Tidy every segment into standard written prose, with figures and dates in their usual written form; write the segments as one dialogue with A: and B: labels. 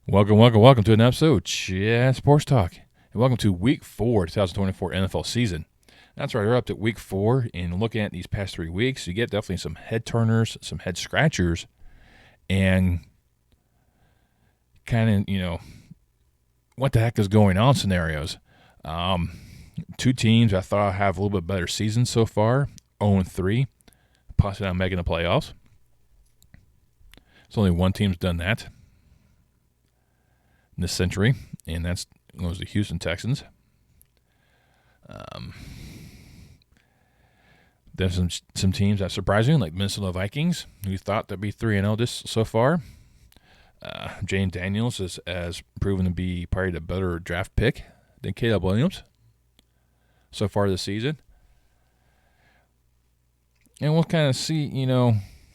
A: Welcome to an episode of Chat Sports Talk. And welcome to Week 4, 2024 NFL season. That's right, we're up to Week 4, and looking at these past 3 weeks, you get definitely some head turners, some head scratchers, and kind of, what the heck is going on scenarios. Two teams I thought have a little bit better seasons so far, 0-3, possibly not making the playoffs. It's only one team's done that this century, and that's was the Houston Texans. There's some teams that surprised me, like Minnesota Vikings, who thought they'd be 3-0 this so far. Jane Daniels has proven to be probably the better draft pick than Caleb Williams so far this season. And we'll kind of see,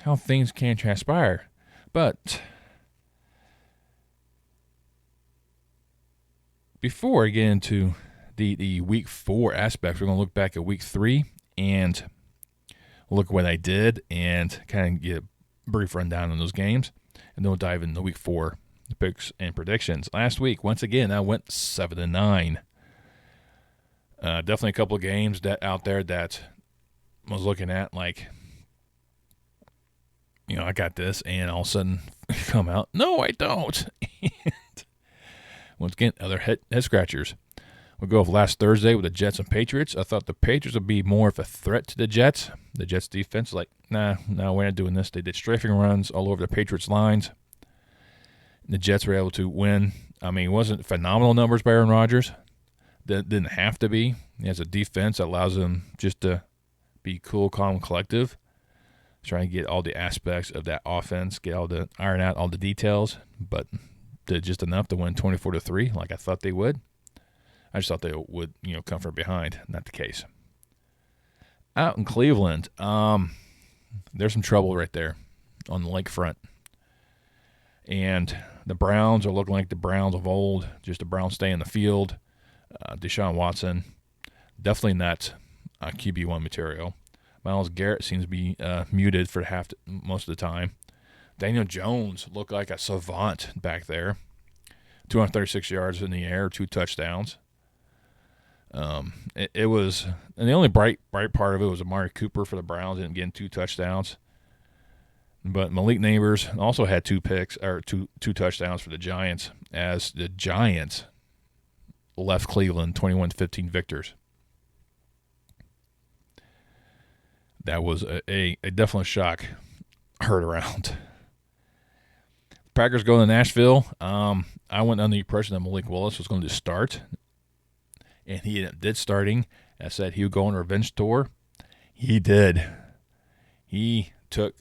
A: how things can transpire. But before I get into the Week 4 aspects, we're going to look back at Week 3 and look at what I did and kind of get a brief rundown on those games. And then we'll dive into Week 4 picks and predictions. Last week, once again, I went 7-9. Definitely a couple of games out there that I was looking at like, I got this, and all of a sudden come out, no, I don't. Once again, other head scratchers. We'll go with last Thursday with the Jets and Patriots. I thought the Patriots would be more of a threat to the Jets. The Jets defense, no, we're not doing this. They did strafing runs all over the Patriots lines. The Jets were able to win. I mean, it wasn't phenomenal numbers by Aaron Rodgers. That didn't have to be. He has a defense that allows him just to be cool, calm, collective. Trying to get all the aspects of that offense, iron out all the details, but did just enough to win 24-3, like I thought they would. I just thought they would, come from behind. Not the case. Out in Cleveland, there's some trouble right there on the lakefront. And the Browns are looking like the Browns of old, just the Browns stay in the field. Deshaun Watson, definitely not QB1 material. Myles Garrett seems to be muted for most of the time. Daniel Jones looked like a savant back there. 236 yards in the air, 2 touchdowns. It was, and the only bright part of it was Amari Cooper for the Browns and getting 2 touchdowns. But Malik Neighbors also had 2 picks or two touchdowns for the Giants, as the Giants left Cleveland 21-15 victors. That was a definite shock heard around. Packers go to Nashville. I went under the impression that Malik Willis was going to start, and he did starting. I said he would go on a revenge tour. He did. He took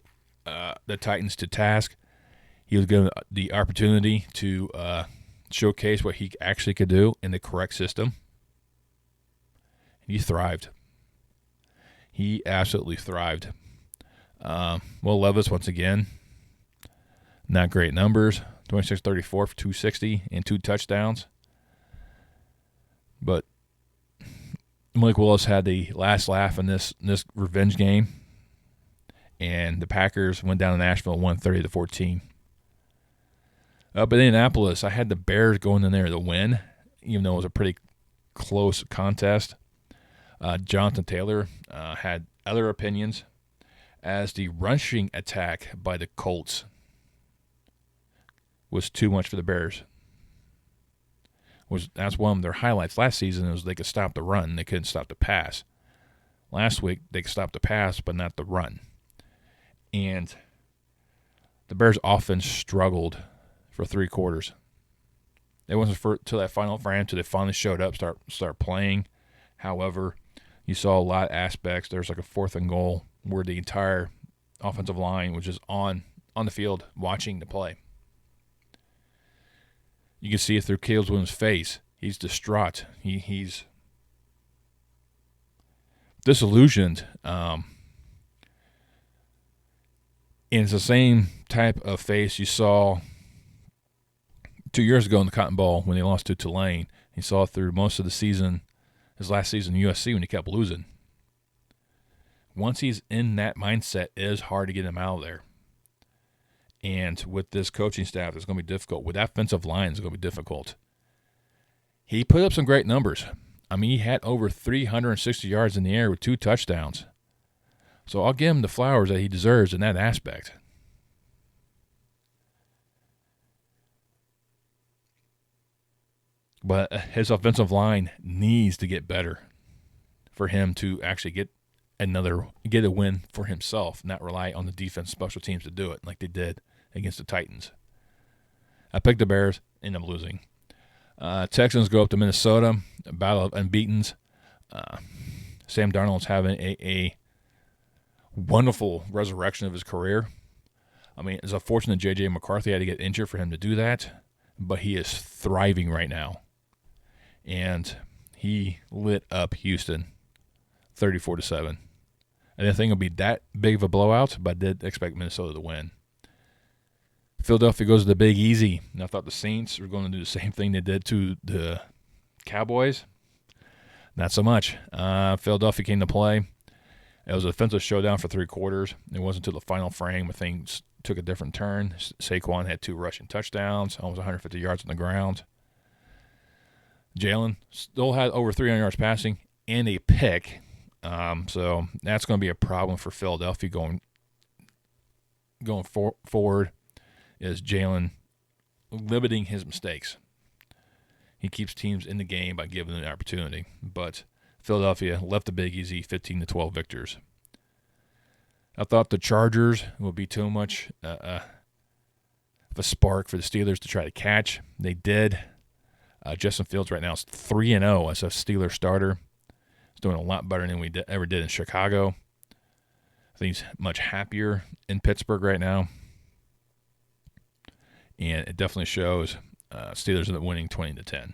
A: the Titans to task. He was given the opportunity to showcase what he actually could do in the correct system. He thrived. He absolutely thrived. Will Levis, once again, not great numbers. 26-34 for 260 and 2 touchdowns. But Malik Willis had the last laugh in this revenge game. And the Packers went down to Nashville 130-14. Up in Indianapolis, I had the Bears going in there to win, even though it was a pretty close contest. Jonathan Taylor had other opinions, as the rushing attack by the Colts was too much for the Bears. That's one of their highlights last season, was they could stop the run. They couldn't stop the pass. Last week, they could stop the pass, but not the run. And the Bears' offense struggled for 3 quarters. It wasn't until that final frame until they finally showed up, start playing. However, you saw a lot of aspects. There's like a 4th and goal where the entire offensive line was just on the field watching the play. You can see it through Caleb Williams' face. He's distraught. He's disillusioned. And it's the same type of face you saw 2 years ago in the Cotton Bowl when they lost to Tulane. You saw it through most of the season, his last season in USC, when he kept losing. Once he's in that mindset, it is hard to get him out of there. And with this coaching staff, it's going to be difficult. With that offensive line, it's going to be difficult. He put up some great numbers. I mean, he had over 360 yards in the air with 2 touchdowns. So I'll give him the flowers that he deserves in that aspect. But his offensive line needs to get better for him to actually get a win for himself, not rely on the defense special teams to do it like they did against the Titans. I picked the Bears, end up losing. Texans go up to Minnesota, a battle of unbeatens. Sam Darnold's having a wonderful resurrection of his career. I mean, it's unfortunate J.J. McCarthy had to get injured for him to do that, but he is thriving right now. And he lit up Houston 34-7. I didn't think it would be that big of a blowout, but I did expect Minnesota to win. Philadelphia goes to the Big Easy, and I thought the Saints were going to do the same thing they did to the Cowboys. Not so much. Philadelphia came to play. It was a defensive showdown for 3 quarters. It wasn't until the final frame when things took a different turn. Saquon had 2 rushing touchdowns, almost 150 yards on the ground. Jalen still had over 300 yards passing and a pick. So that's going to be a problem for Philadelphia going forward, is Jalen limiting his mistakes. He keeps teams in the game by giving them an opportunity. But Philadelphia left the Big Easy 15-12 victors. I thought the Chargers would be too much of a spark for the Steelers to try to catch. They did. Justin Fields right now is 3-0 as a Steelers starter. He's doing a lot better than we ever did in Chicago. I think he's much happier in Pittsburgh right now. And it definitely shows Steelers end up winning 20-10.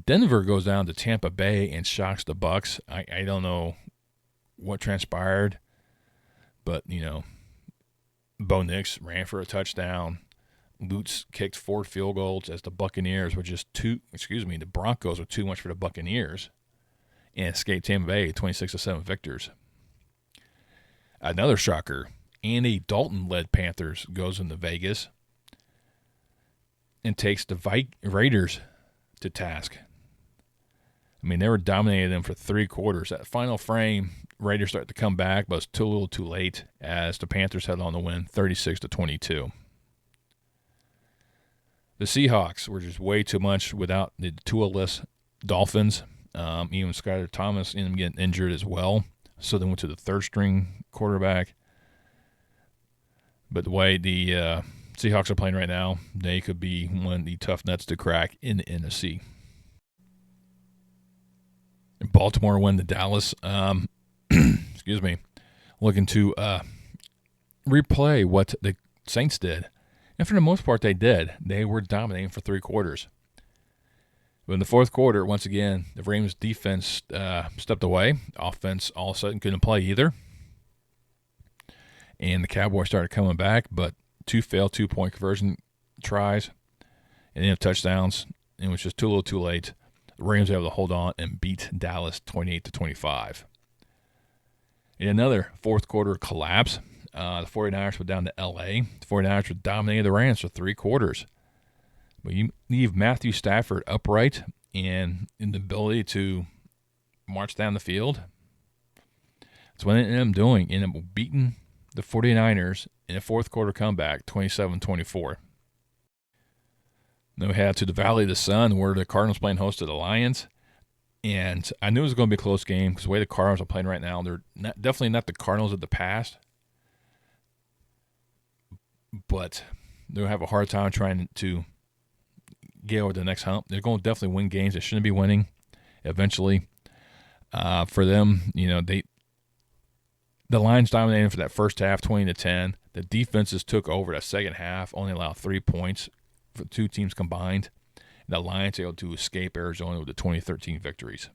A: Denver goes down to Tampa Bay and shocks the Bucs. I don't know what transpired, but, Bo Nix ran for a touchdown. Lutz kicked 4 field goals as the Broncos were too much for the Buccaneers and escaped Tampa Bay 26-7 victors. Another shocker, Andy Dalton-led Panthers goes into Vegas and takes the Raiders to task. I mean, they were dominating them for 3 quarters. That final frame, Raiders started to come back, but it was a little too late as the Panthers held on to win 36-22. The Seahawks were just way too much without the Tua-less Dolphins. Even Skyler Thomas ended up getting injured as well. So they went to the 3rd-string quarterback. But the way the Seahawks are playing right now, they could be one of the tough nuts to crack in the NFC. Baltimore win to Dallas. Looking to replay what the Saints did. And for the most part, they did. They were dominating for 3 quarters. But in the 4th quarter, once again, the Ravens defense stepped away. Offense all of a sudden couldn't play either. And the Cowboys started coming back, but 2 failed 2-point conversion tries and then touchdowns. And it was just too late. The Ravens were able to hold on and beat Dallas 28-25. In another 4th quarter collapse, the 49ers went down to L.A. The 49ers were dominating the Rams for 3 quarters. But you leave Matthew Stafford upright and in the ability to march down the field. That's what they ended up doing. Ended up beating the 49ers in a 4th quarter comeback, 27-24. Then we head to the Valley of the Sun where the Cardinals playing host to the Lions. And I knew it was going to be a close game because the way the Cardinals are playing right now, they're definitely not the Cardinals of the past. But they'll have a hard time trying to get over the next hump. They're going to definitely win games they shouldn't be winning eventually. For them, the Lions dominated for that first half, 20-10. The defenses took over that second half, only allowed 3 points for 2 teams combined. And the Lions able to escape Arizona with the 2013 victories.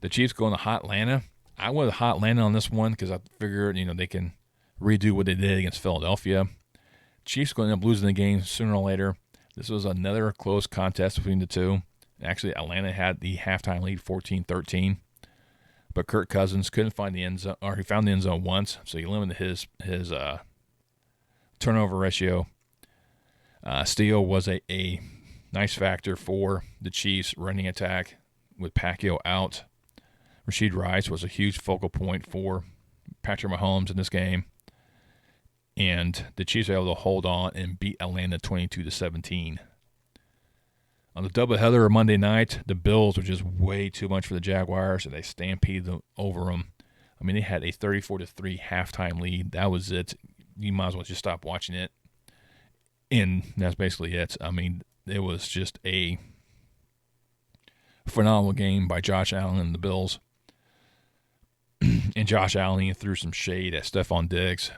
A: The Chiefs going to hot Atlanta. I went hot Atlanta on this one because I figured, they can redo what they did against Philadelphia. Chiefs going to end up losing the game sooner or later. This was another close contest between the two. Actually, Atlanta had the halftime lead 14-13. But Kirk Cousins couldn't find the end zone, or he found the end zone once, so he limited his turnover ratio. Steele was a nice factor for the Chiefs' running attack with Pacquiao out. Rashid Rice was a huge focal point for Patrick Mahomes in this game. And the Chiefs were able to hold on and beat Atlanta 22-17. On the doubleheader of Monday night, the Bills were just way too much for the Jaguars, and they stampeded over them. I mean, they had a 34-3 halftime lead. That was it. You might as well just stop watching it. And that's basically it. I mean, it was just a phenomenal game by Josh Allen and the Bills. And Josh Allen threw some shade at Stephon Diggs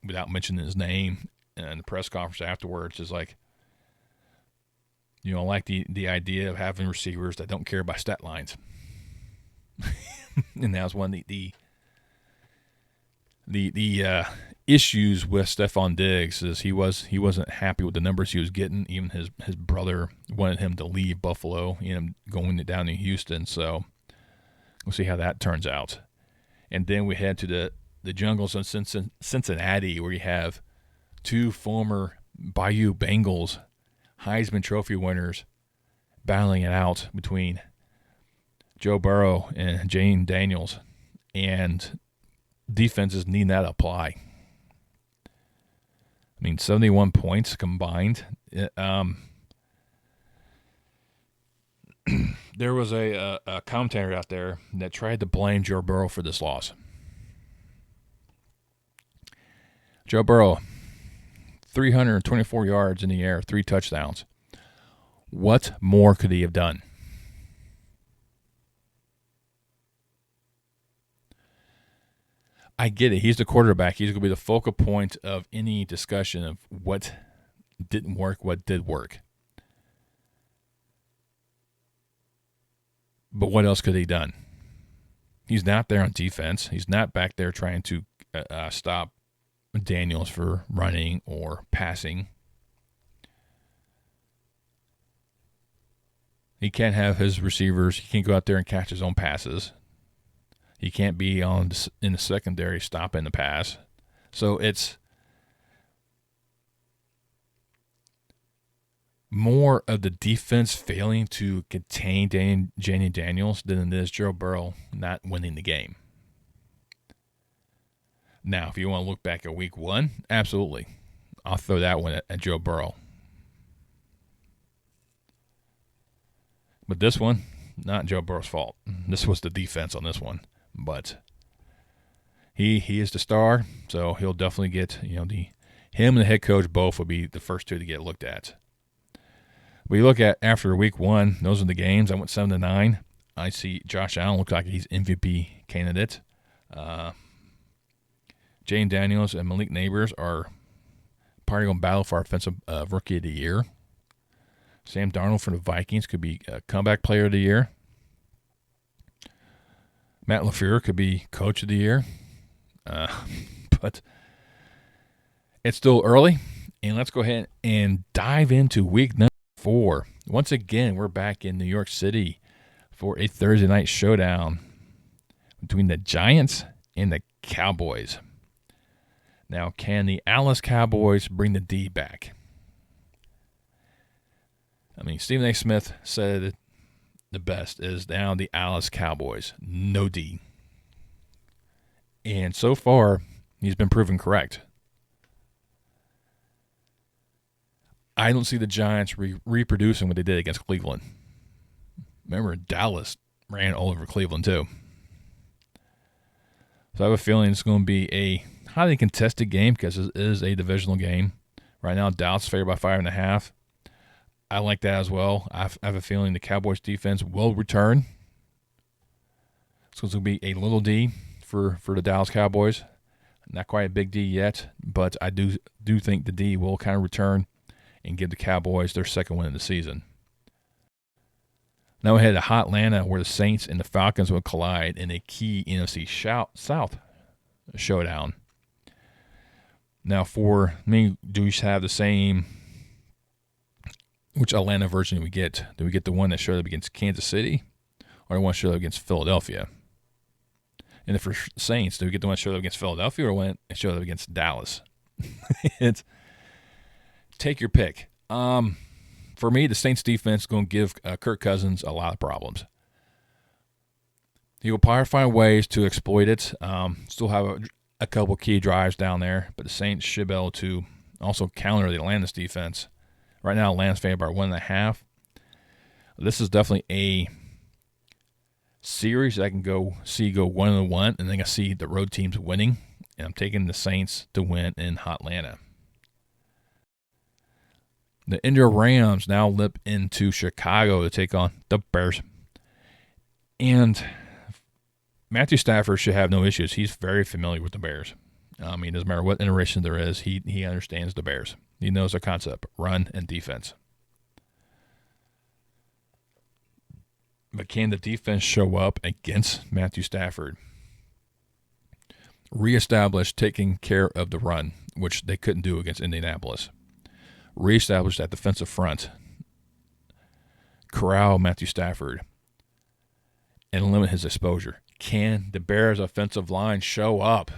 A: without mentioning his name. And the press conference afterwards is like, I like the idea of having receivers that don't care about stat lines. And that was one of the issues with Stephon Diggs is he wasn't happy with the numbers he was getting. Even his brother wanted him to leave Buffalo and going down to Houston. So we'll see how that turns out. And then we head to the jungles in Cincinnati, where you have two former Bayou Bengals Heisman Trophy winners battling it out between Joe Burrow and Jane Daniels, and defenses need that apply. I mean, 71 points combined. There was a commentator out there that tried to blame Joe Burrow for this loss. Joe Burrow, 324 yards in the air, 3 touchdowns. What more could he have done? I get it. He's the quarterback. He's going to be the focal point of any discussion of what didn't work, what did work. But what else could he have done? He's not there on defense. He's not back there trying to stop Daniels for running or passing. He can't have his receivers. He can't go out there and catch his own passes. He can't be in the secondary stopping the pass. So it's more of the defense failing to contain Janie Daniels than it is Joe Burrow not winning the game. Now, if you want to look back at week 1, absolutely. I'll throw that one at Joe Burrow. But this one, not Joe Burrow's fault. This was the defense on this one. But he is the star, so he'll definitely get, him and the head coach both will be the first two to get looked at. We look at after week 1, those are the games. I went 7-9. I see Josh Allen look like he's MVP candidate. Jane Daniels and Malik Neighbors are probably going to battle for Offensive Rookie of the Year. Sam Darnold for the Vikings could be Comeback Player of the Year. Matt LaFleur could be Coach of the Year. But it's still early, and let's go ahead and dive into week number 4. Once again, we're back in New York City for a Thursday night showdown between the Giants and the Cowboys. Now, can the Dallas Cowboys bring the D back? I mean, Stephen A. Smith said the best is now the Dallas Cowboys, no D. And so far, he's been proven correct. I don't see the Giants reproducing what they did against Cleveland. Remember, Dallas ran all over Cleveland too. So I have a feeling it's going to be a highly contested game because it is a divisional game. Right now, Dallas favored by 5.5. I like that as well. I have a feeling the Cowboys defense will return. So it's going to be a little D for the Dallas Cowboys. Not quite a big D yet, but I do think the D will kind of return and give the Cowboys their second win of the season. Now we head to Atlanta, where the Saints and the Falcons will collide in a key NFC South showdown. Now, for me, do we have the same? Which Atlanta version do we get? Do we get the one that showed up against Kansas City, or the one that showed up against Philadelphia? And for Saints, do we get the one that showed up against Philadelphia, or the one that showed up against Dallas? take your pick. For me, the Saints defense is going to give Kirk Cousins a lot of problems. He will probably find ways to exploit it. Still have a couple key drives down there, but the Saints should be able to also counter the Atlanta's defense. Right now, Atlanta's favored by 1.5. This is definitely a series that I can go 1-1, and then I see the road teams winning, and I'm taking the Saints to win in Atlanta. The India Rams now lip into Chicago to take on the Bears. And Matthew Stafford should have no issues. He's very familiar with the Bears. It doesn't matter what iteration there is. He understands the Bears. He knows the concept, run and defense. But can the defense show up against Matthew Stafford? Reestablish taking care of the run, which they couldn't do against Indianapolis. Reestablish that defensive front. Corral Matthew Stafford. And limit his exposure. Can the Bears' offensive line show up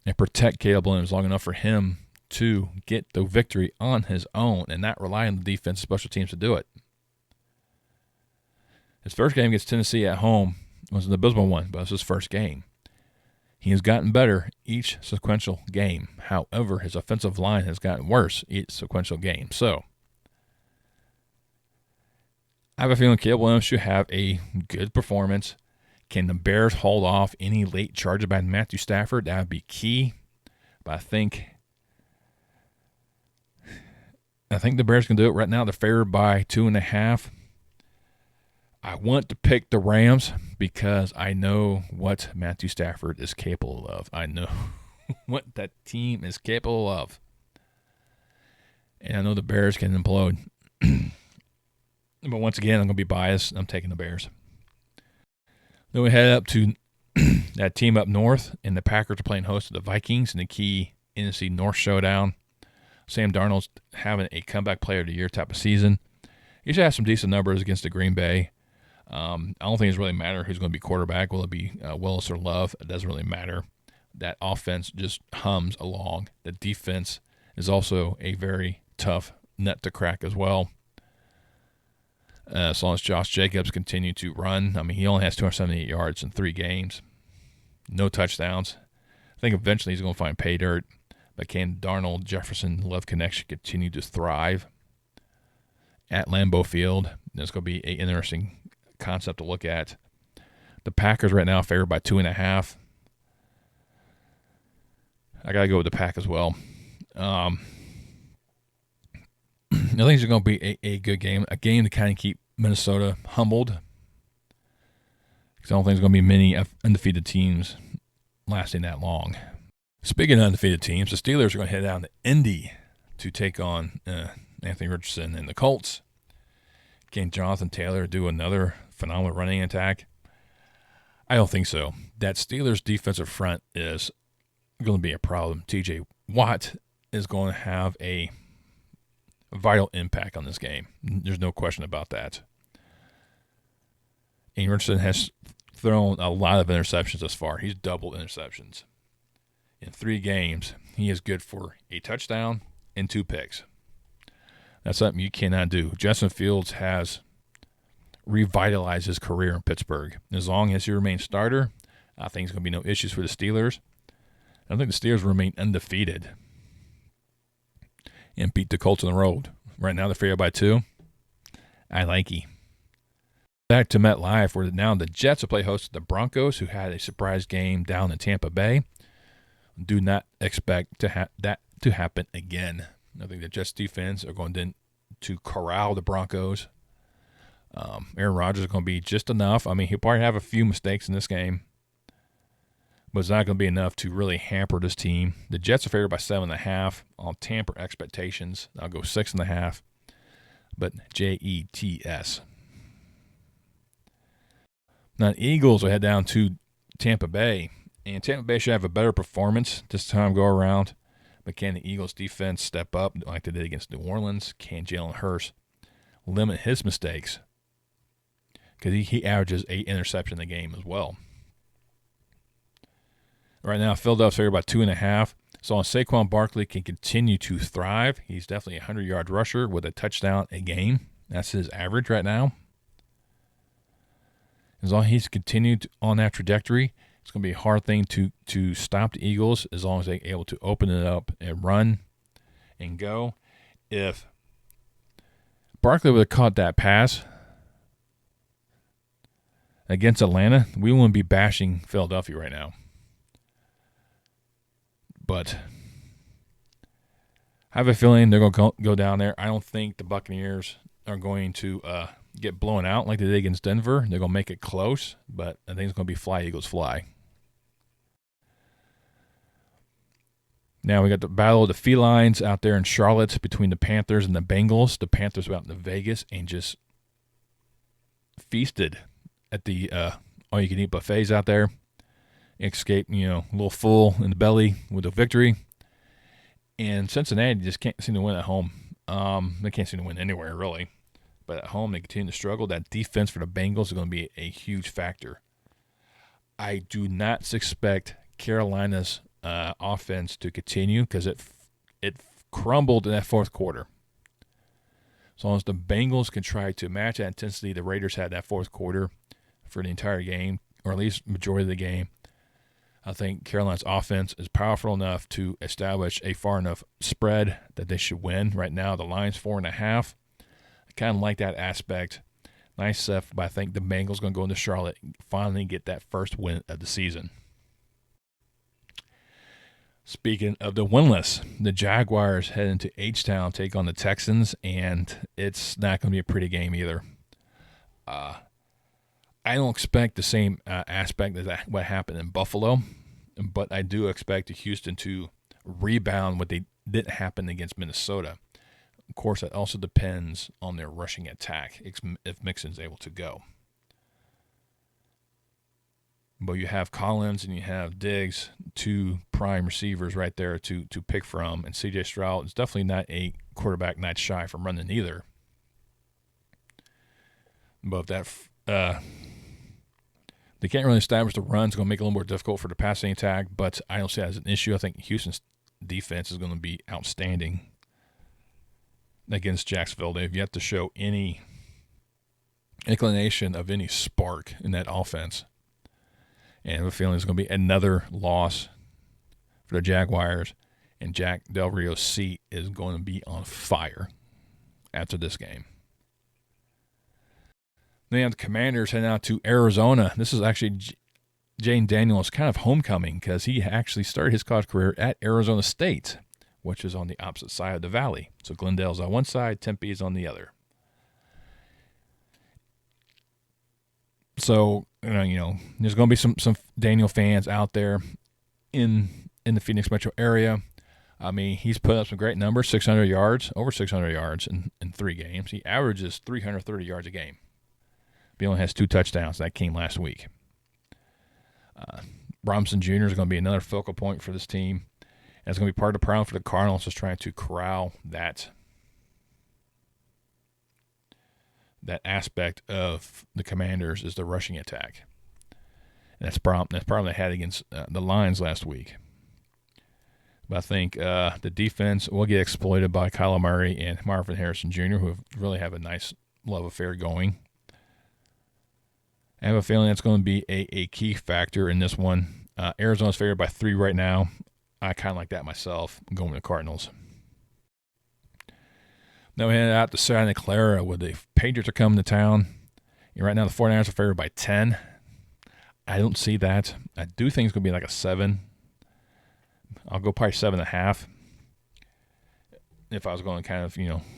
A: and protect Caleb Williams long enough for him to get the victory on his own and not rely on the defense and special teams to do it? His first game against Tennessee at home was an abysmal one, but it was his first game. He has gotten better each sequential game. However, his offensive line has gotten worse each sequential game. So, I have a feeling Caleb Williams should have a good performance. Can the Bears hold off any late charges by Matthew Stafford? That would be key. But I think the Bears can do it right now. They're favored by 2.5. I want to pick the Rams because I know what Matthew Stafford is capable of. I know what that team is capable of. And I know the Bears can implode. But once again, I'm going to be biased. I'm taking the Bears. Then we head up to that team up north, and the Packers are playing host to the Vikings in the key NFC North showdown. Sam Darnold's having a comeback player of the year type of season. He should have some decent numbers against the Green Bay. I don't think it really matter who's going to be quarterback. Will it be Willis or Love? It doesn't really matter. That offense just hums along. The defense is also a very tough nut to crack as well. As long as Josh Jacobs continue to run. He only has 278 yards in 3 games. No touchdowns. I think eventually he's going to find pay dirt. But can Darnold, Jefferson, Love connection continue to thrive at Lambeau Field? That's going to be an interesting concept to look at. The Packers right now favored by 2.5. I got to go with the Pack as well. I think it's going to be a good game, a game to kind of keep Minnesota humbled. Because I don't think there's going to be many undefeated teams lasting that long. Speaking of undefeated teams, the Steelers are going to head down to Indy to take on Anthony Richardson and the Colts. Can Jonathan Taylor do another phenomenal running attack? I don't think so. That Steelers defensive front is going to be a problem. TJ Watt is going to have a vital impact on this game. There's no question about that. And Richardson has thrown a lot of interceptions thus far. He's doubled interceptions. In 3 games, he is good for a touchdown and 2 picks. That's something you cannot do. Justin Fields has revitalized his career in Pittsburgh. As long as he remains starter, I think there's going to be no issues for the Steelers. I think the Steelers remain undefeated and beat the Colts on the road. Right now, they're favored by 2. I like it. Back to MetLife, where now the Jets will play host to the Broncos, who had a surprise game down in Tampa Bay. Do not expect that to happen again. I think the Jets defense are going to corral the Broncos. Aaron Rodgers is going to be just enough. He'll probably have a few mistakes in this game, but it's not going to be enough to really hamper this team. The Jets are favored by 7.5. I'll tamper expectations. I'll go 6.5, but Jets. Now, the Eagles will head down to Tampa Bay, and Tampa Bay should have a better performance this time go around. But can the Eagles defense step up like they did against New Orleans? Can Jalen Hurts limit his mistakes? Because he averages 8 interceptions in the game as well. Right now, Philadelphia's favored by 2.5. So Saquon Barkley can continue to thrive. He's definitely a 100-yard rusher with a touchdown a game. That's his average right now. As long as he's continued on that trajectory, it's going to be a hard thing to stop the Eagles as long as they're able to open it up and run and go. If Barkley would have caught that pass against Atlanta, we wouldn't be bashing Philadelphia right now. But I have a feeling they're going to go down there. I don't think the Buccaneers are going to get blown out like they did against Denver. They're going to make it close, but I think it's going to be fly, Eagles, fly. Now we got the battle of the felines out there in Charlotte between the Panthers and the Bengals. The Panthers went out into Vegas and just feasted at the all-you-can-eat buffets out there. Escaped, a little full in the belly with a victory. And Cincinnati just can't seem to win at home. They can't seem to win anywhere, really. But at home, they continue to struggle. That defense for the Bengals is going to be a huge factor. I do not expect Carolina's offense to continue because it crumbled in that fourth quarter. As long as the Bengals can try to match that intensity the Raiders had that fourth quarter for the entire game, or at least majority of the game, I think Carolina's offense is powerful enough to establish a far enough spread that they should win. Right now, the line's 4.5. I kind of like that aspect. Nice stuff, but I think the Bengals going to go into Charlotte and finally get that first win of the season. Speaking of the winless, the Jaguars head into H-Town, take on the Texans, and it's not going to be a pretty game either. I don't expect the same aspect as what happened in Buffalo, but I do expect Houston to rebound what they didn't happen against Minnesota. Of course, that also depends on their rushing attack if Mixon's able to go. But you have Collins and you have Diggs, two prime receivers right there to pick from, and C.J. Stroud is definitely not a quarterback not shy from running either. But if that they can't really establish the run, it's going to make it a little more difficult for the passing attack, but I don't see that as an issue. I think Houston's defense is going to be outstanding against Jacksonville. They've yet to show any inclination of any spark in that offense. And I have a feeling it's going to be another loss for the Jaguars, and Jack Del Rio's seat is going to be on fire after this game. Then the Commanders heading out to Arizona. This is actually Jane Daniels' kind of homecoming because he actually started his college career at Arizona State, which is on the opposite side of the valley. So Glendale's on one side, Tempe is on the other. So, there's going to be some Daniel fans out there in the Phoenix metro area. I mean, he's put up some great numbers, 600 yards, over 600 yards in 3 games. He averages 330 yards a game. He only has 2 touchdowns. That came last week. Robinson Jr. is going to be another focal point for this team. And it's going to be part of the problem for the Cardinals, just trying to corral that aspect of the Commanders is the rushing attack. And that's problem they had against the Lions last week. But I think the defense will get exploited by Kyler Murray and Marvin Harrison Jr., who really have a nice love affair going. I have a feeling that's going to be a key factor in this one. Arizona's favored by 3 right now. I kind of like that myself. I'm going with the Cardinals. Now we head out to Santa Clara where the Patriots are coming to town. And right now the 49ers are favored by 10. I don't see that. I do think it's going to be like a 7. I'll go probably 7.5 if I was going to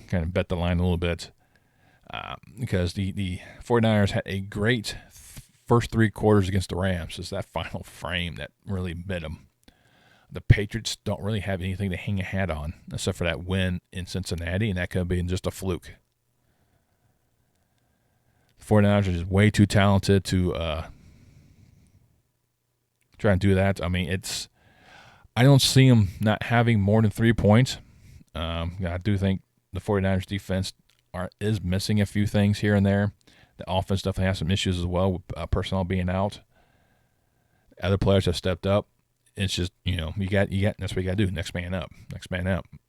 A: kind of bet the line a little bit. Because the 49ers had a great first 3 quarters against the Rams. It's that final frame that really bit them. The Patriots don't really have anything to hang a hat on except for that win in Cincinnati, and that could have been just a fluke. The 49ers are just way too talented to try and do that. I mean, I don't see them not having more than 3 points. I do think the 49ers defense is missing a few things here and there. The offense definitely has some issues as well with personnel being out. Other players have stepped up it's just, you got that's what you got to do. Next man up.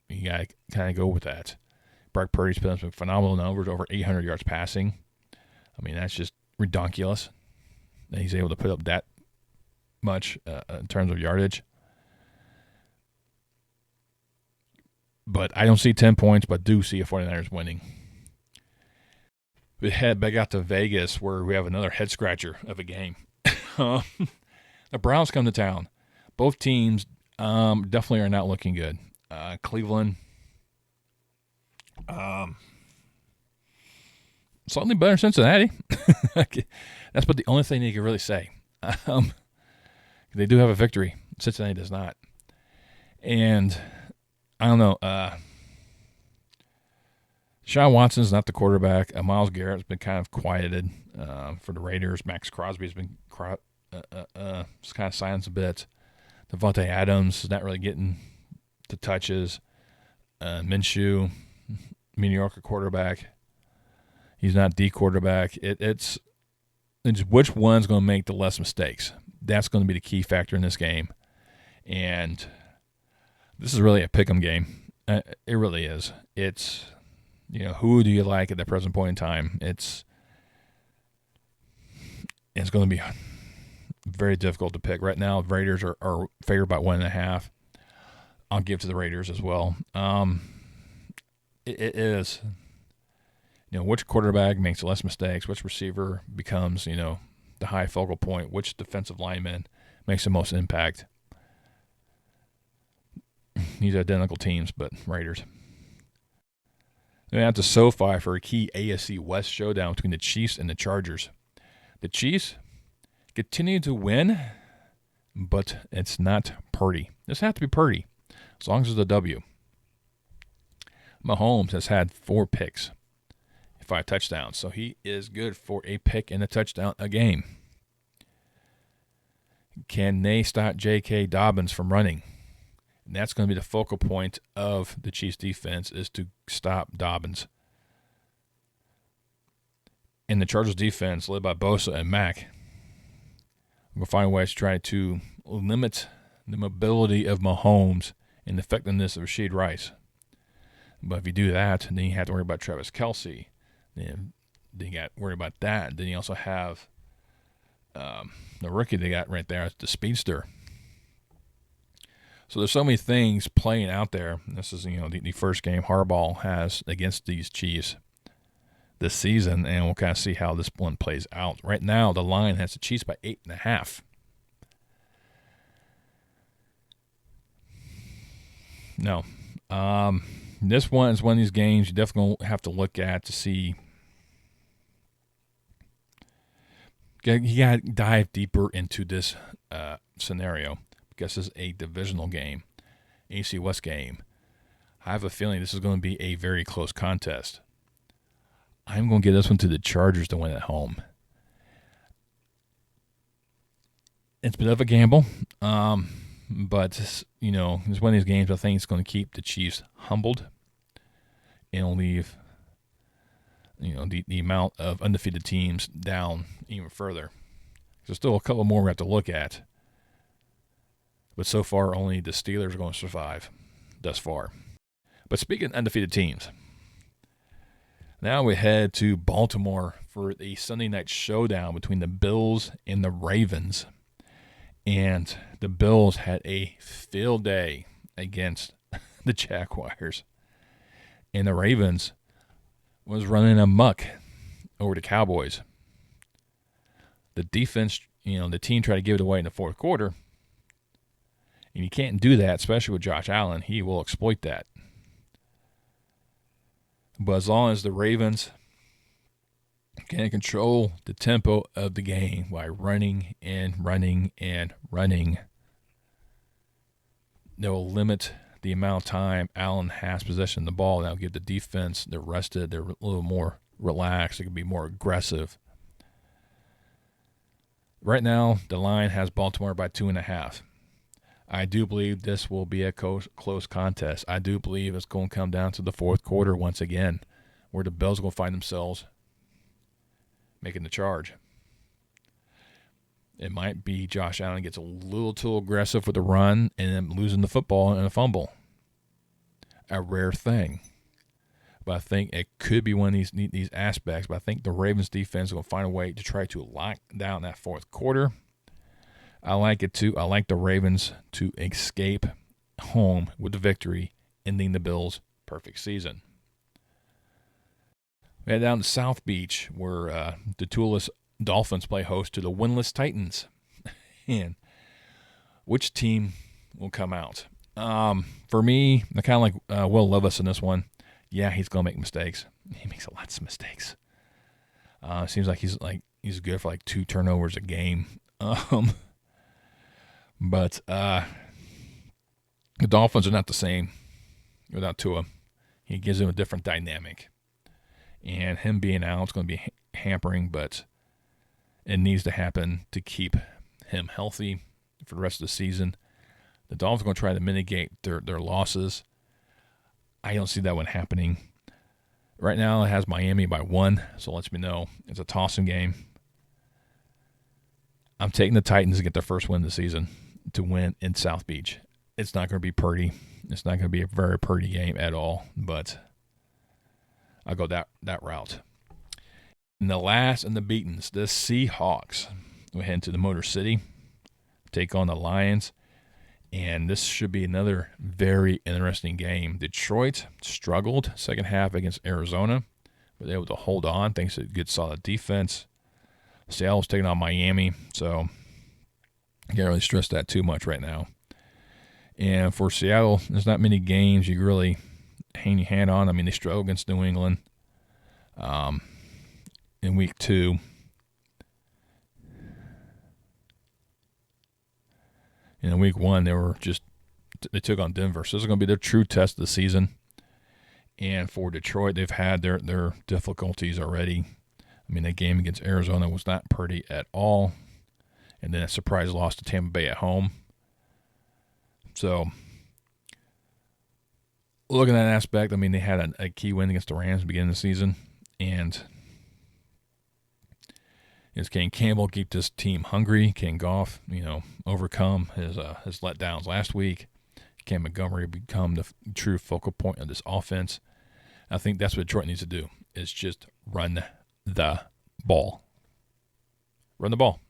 A: You got to kind of go with that. Brock Purdy's put up some phenomenal numbers, over 800 yards passing. I mean, that's just ridiculous that he's able to put up that much in terms of yardage. But I don't see 10 points, but do see a 49ers winning. We head back out to Vegas where we have another head-scratcher of a game. The Browns come to town. Both teams definitely are not looking good. Cleveland, slightly better than Cincinnati. That's but the only thing you can really say. They do have a victory. Cincinnati does not. And I don't know. Deshaun Watson's not the quarterback. Myles Garrett's been kind of quieted for the Raiders. Max Crosby's been just kind of silenced a bit. Devontae Adams is not really getting the touches. Minshew, mediocre quarterback. He's not the quarterback. It's which one's going to make the less mistakes. That's going to be the key factor in this game. And this is really a pick'em game. It really is. It's, who do you like at the present point in time? It's going to be very difficult to pick. Right now, the Raiders are favored by 1.5. I'll give to the Raiders as well. It is, which quarterback makes less mistakes, which receiver becomes, the high focal point, which defensive lineman makes the most impact. These are identical teams, but Raiders. Then out to SoFi for a key AFC West showdown between the Chiefs and the Chargers. The Chiefs continue to win, but it's not Purdy. This has to be Purdy, as long as it's a W. Mahomes has had 4 picks, 5 touchdowns, so he is good for a pick and a touchdown a game. Can they stop J.K. Dobbins from running? And that's going to be the focal point of the Chiefs' defense, is to stop Dobbins. And the Chargers' defense, led by Bosa and Mack, will find ways to try to limit the mobility of Mahomes and the effectiveness of Rashid Rice. But if you do that, then you have to worry about Travis Kelce. Then you got to worry about that. Then you also have the rookie they got right there, the speedster. So there's so many things playing out there. This is, the first game Harbaugh has against these Chiefs this season, and we'll kind of see how this one plays out. Right now, the line has the Chiefs by 8.5. No. This one is one of these games you definitely have to look at to see. You got to dive deeper into this scenario, because this is a divisional game, AFC West game. I have a feeling this is going to be a very close contest. I'm going to give this one to the Chargers to win at home. It's a bit of a gamble, but it's one of these games I think it's going to keep the Chiefs humbled and leave the amount of undefeated teams down even further. There's still a couple more we have to look at. But so far, only the Steelers are going to survive thus far. But speaking of undefeated teams, now we head to Baltimore for the Sunday night showdown between the Bills and the Ravens. And the Bills had a field day against the Jaguars. And the Ravens was running amok over the Cowboys. The defense, the team tried to give it away in the fourth quarter. And you can't do that, especially with Josh Allen. He will exploit that. But as long as the Ravens can control the tempo of the game by running and running and running, they will limit the amount of time Allen has possession of the ball. That'll give the defense, they're rested, they're a little more relaxed, they can be more aggressive. Right now, the line has Baltimore by 2.5. I do believe this will be a close contest. I do believe it's going to come down to the fourth quarter once again, where the Bills are going to find themselves making the charge. It might be Josh Allen gets a little too aggressive with the run and then losing the football in a fumble. A rare thing. But I think it could be one of these aspects. But I think the Ravens defense is going to find a way to try to lock down that fourth quarter. I like it too. I like the Ravens to escape home with the victory, ending the Bills' perfect season. We head down to South Beach, where the toolless Dolphins play host to the winless Titans. And which team will come out? For me, I kind of like Will Levis in this one. Yeah, he's going to make mistakes. He makes lots of mistakes. Seems like he's good for like 2 turnovers a game. But the Dolphins are not the same without Tua. He gives him a different dynamic. And him being out is going to be hampering, but it needs to happen to keep him healthy for the rest of the season. The Dolphins are going to try to mitigate their losses. I don't see that one happening. Right now it has Miami by 1, so it lets me know it's a tossing game. I'm taking the Titans to get their first win of the season, to win in South Beach. It's not going to be pretty. It's not going to be a very pretty game at all, but I'll go that route. And the last and the beatings, the Seahawks. We head into the Motor City, take on the Lions, and this should be another very interesting game. Detroit struggled second half against Arizona, but they were able to hold on thanks to good solid defense. Seattle was taking on Miami, so I can't really stress that too much right now. And for Seattle, there's not many games you really hang your hand on. I mean, they struggled against New England in week 2. And in week 1, they took on Denver. So this is going to be their true test of the season. And for Detroit, they've had their difficulties already. I mean, that game against Arizona was not pretty at all. And then a surprise loss to Tampa Bay at home. So, looking at that aspect, I mean, they had a key win against the Rams at the beginning of the season. And can Campbell keep this team hungry? Can Goff, overcome his letdowns last week? Can Montgomery become the true focal point of this offense? I think that's what Detroit needs to do, is just run the ball. Run the ball.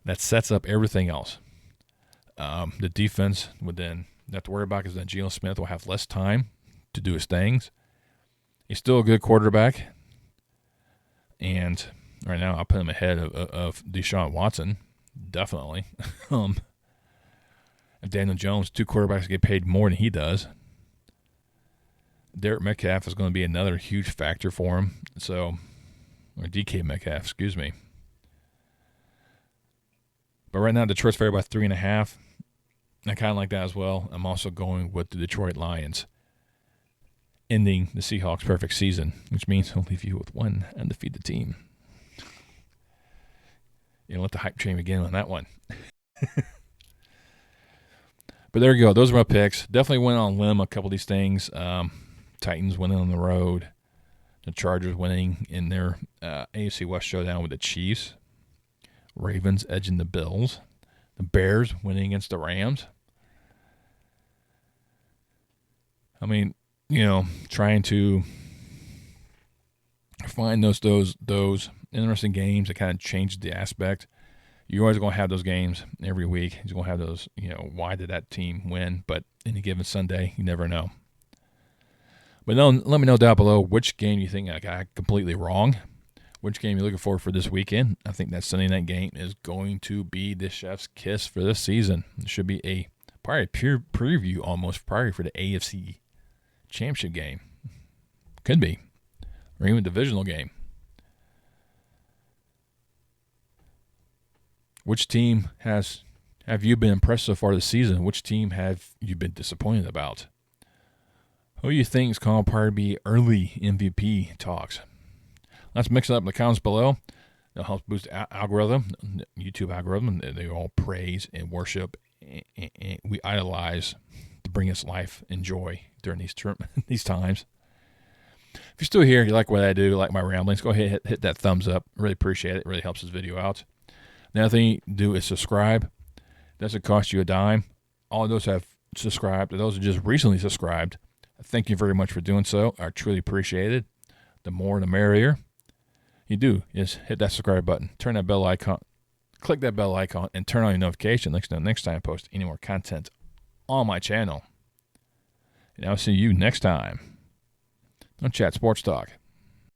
A: That sets up everything else. The defense would then have to worry about, because then Geno Smith will have less time to do his things. He's still a good quarterback. And right now I'll put him ahead of Deshaun Watson. Definitely. Daniel Jones, 2 quarterbacks get paid more than he does. Derek Metcalf is going to be another huge factor for him. Or DK Metcalf, excuse me. But right now, Detroit's favored by 3.5. I kind of like that as well. I'm also going with the Detroit Lions, ending the Seahawks' perfect season, which means he'll leave you with one undefeated team. Let the hype train begin on that one. But there you go. Those are my picks. Definitely went on a limb a couple of these things. Titans winning on the road. The Chargers winning in their AFC West showdown with the Chiefs. Ravens edging the Bills. The Bears winning against the Rams. I mean, trying to find those interesting games that kind of change the aspect. You're always going to have those games every week. You're going to have those, why did that team win? But any given Sunday, you never know. But let me know down below which game you think I got completely wrong. Which game you're looking for this weekend. I think that Sunday night game is going to be the chef's kiss for this season. It should be probably a pure preview almost probably for the AFC Championship game. Could be. Or even a divisional game. Which team have you been impressed so far this season? Which team have you been disappointed about? Who do you think is going to probably be early MVP talks? Let's mix it up in the comments below. It'll help boost the algorithm, YouTube algorithm. They all praise and worship, and we idolize to bring us life and joy during these times. If you're still here, you like what I do, like my ramblings, go ahead and hit that thumbs up. Really appreciate it. It really helps this video out. The other thing you do is subscribe. It doesn't cost you a dime. All of those have subscribed. Those are just recently subscribed. Thank you very much for doing so. I truly appreciate it. The more, the merrier. You do is hit that subscribe button. Turn that bell icon. Click that bell icon and turn on your notification. Next time I post any more content on my channel. And I'll see you next time on Chat Sports Talk.